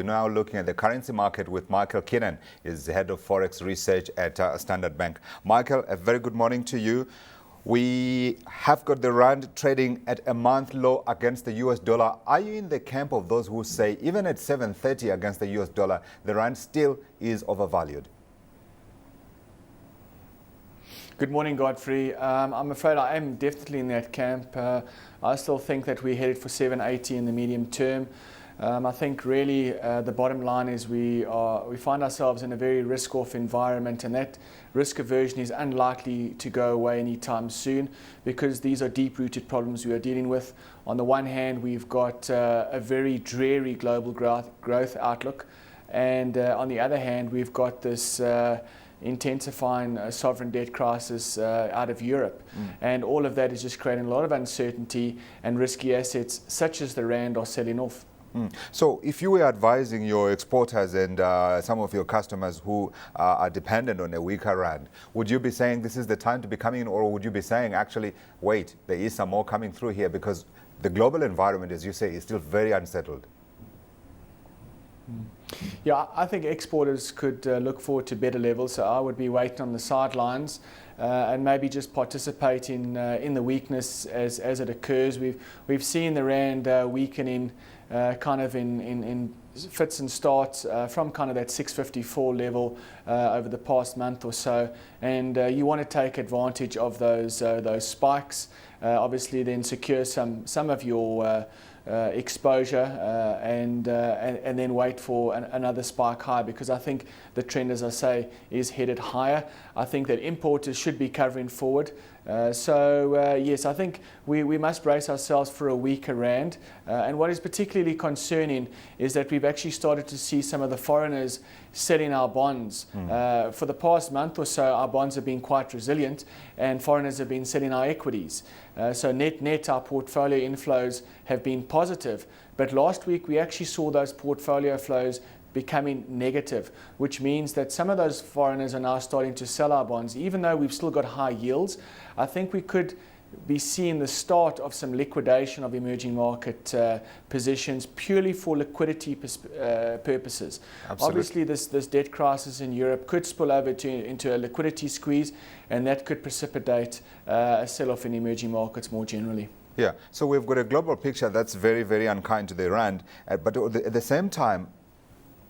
now looking at the currency market with Michael Keenan, is the head of Forex Research at Standard Bank. Michael, a very good morning to you. We have got the rand trading at a month low against the US dollar. Are you in the camp of those who say even at 7.30 against the US dollar, the rand still is overvalued? Good morning, Godfrey. I'm afraid I am definitely in that camp. I still think that we're headed for 780 in the medium term. I think really the bottom line is we find ourselves in a very risk-off environment, and that risk aversion is unlikely to go away anytime soon because these are deep-rooted problems we are dealing with. On the one hand, we've got a very dreary global growth outlook, and on the other hand, we've got this intensifying sovereign debt crisis out of Europe. And all of that is just creating a lot of uncertainty, and risky assets such as the rand are selling off. So if you were advising your exporters and some of your customers who are dependent on a weaker rand, would you be saying this is the time to be coming in, or would you be saying actually, wait, there is some more coming through here because the global environment, as you say, is still very unsettled? Yeah, I think exporters could look forward to better levels, so I would be waiting on the sidelines and maybe just participate in the weakness as it occurs. We've seen the rand weakening kind of in fits and starts from kind of that 654 level over the past month or so, and you want to take advantage of those spikes. Obviously, then secure some of your exposure and then wait for another spike high, because I think the trend, as I say, is headed higher. I think that importers should be covering forward. Yes, I think we must brace ourselves for a weaker rand. And what is particularly concerning is that we've actually started to see some of the foreigners selling our bonds. For the past month or so, our bonds have been quite resilient, and foreigners have been selling our equities. So net, our portfolio inflows have been positive. But last week, we actually saw those portfolio flows becoming negative, which means that some of those foreigners are now starting to sell our bonds. Even though we've still got high yields, I think we could be seeing the start of some liquidation of emerging market positions purely for liquidity purposes. Absolutely. Obviously, this debt crisis in Europe could spill over into a liquidity squeeze, and that could precipitate a sell-off in emerging markets more generally. Yeah, so we've got a global picture that's very, very unkind to the rand, but at the same time,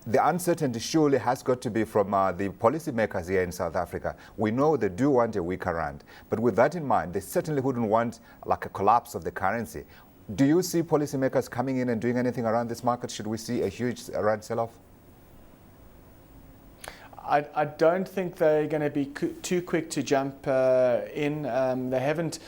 the uncertainty surely has got to be from the policymakers here in South Africa. We know they do want a weaker rand, but with that in mind, they certainly wouldn't want like a collapse of the currency. Do you see policymakers coming in and doing anything around this market? Should we see a huge rand sell-off? I don't think they're going to be too quick to jump in. They haven't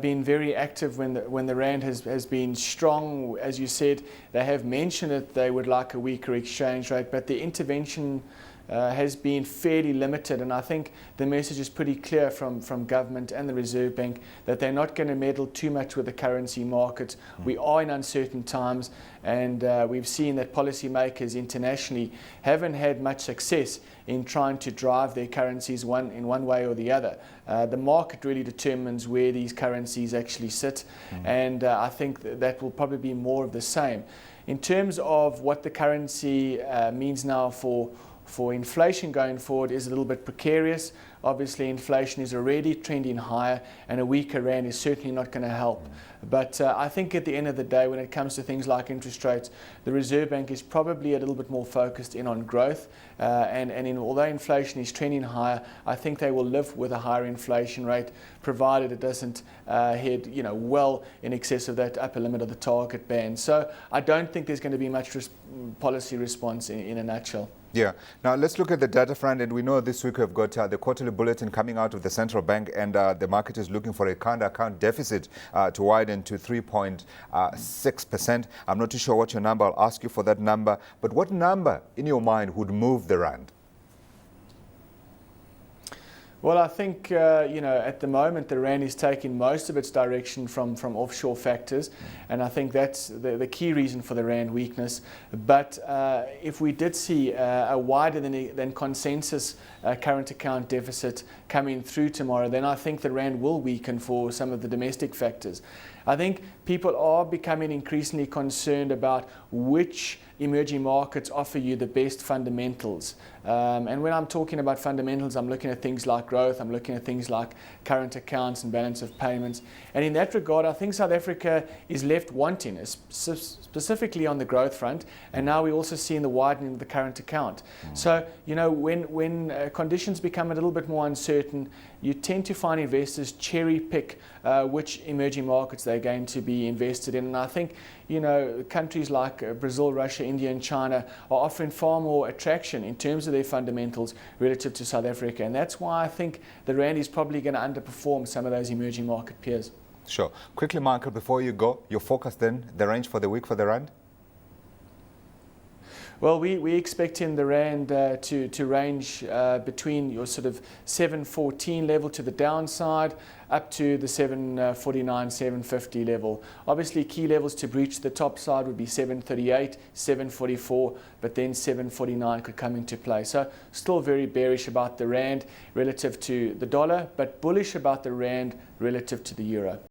been very active when the rand has been strong. As you said, they have mentioned that they would like a weaker exchange rate, but the intervention has been fairly limited, and I think the message is pretty clear from government and the Reserve Bank that they're not going to meddle too much with the currency market. We are in uncertain times, and we've seen that policymakers internationally haven't had much success in trying to drive their currencies in one way or the other. The market really determines where these currencies actually sit, and I think that will probably be more of the same. In terms of what the currency means now for inflation going forward is a little bit precarious. Obviously, inflation is already trending higher, and a weaker rand is certainly not going to help. But I think at the end of the day, when it comes to things like interest rates, the Reserve Bank is probably a little bit more focused in on growth. Although inflation is trending higher, I think they will live with a higher inflation rate, provided it doesn't head well in excess of that upper limit of the target band. So I don't think there's going to be much policy response in a nutshell. Yeah. Now let's look at the data front, and we know this week we've got the quarterly bulletin coming out of the central bank, and the market is looking for a current account deficit to widen to 3.6%. I'm not too sure what your number. I'll ask you for that number. But what number in your mind would move the rand? Well, I think, at the moment, the rand is taking most of its direction from offshore factors, and I think that's the key reason for the rand weakness. But if we did see a wider than consensus current account deficit coming through tomorrow, then I think the rand will weaken for some of the domestic factors. I think people are becoming increasingly concerned about which emerging markets offer you the best fundamentals. And when I'm talking about fundamentals, I'm looking at things like growth, I'm looking at things like current accounts and balance of payments. And in that regard, I think South Africa is left wanting, specifically on the growth front. And now we're also seeing the widening of the current account. So, you know, when conditions become a little bit more uncertain, you tend to find investors cherry pick which emerging markets they're going to be invested in. And I think, you know, countries like Brazil, Russia, India and China are offering far more attraction in terms of their fundamentals relative to South Africa. And that's why I think the Rand is probably going to underperform some of those emerging market peers. Sure. Quickly, Michael, before you go, your focus then, the range for the week for the Rand? Well, we expecting the Rand to range between your sort of 714 level to the downside up to the 749, 750 level. Obviously, key levels to breach the top side would be 738, 744, but then 749 could come into play. So still very bearish about the Rand relative to the dollar, but bullish about the Rand relative to the euro.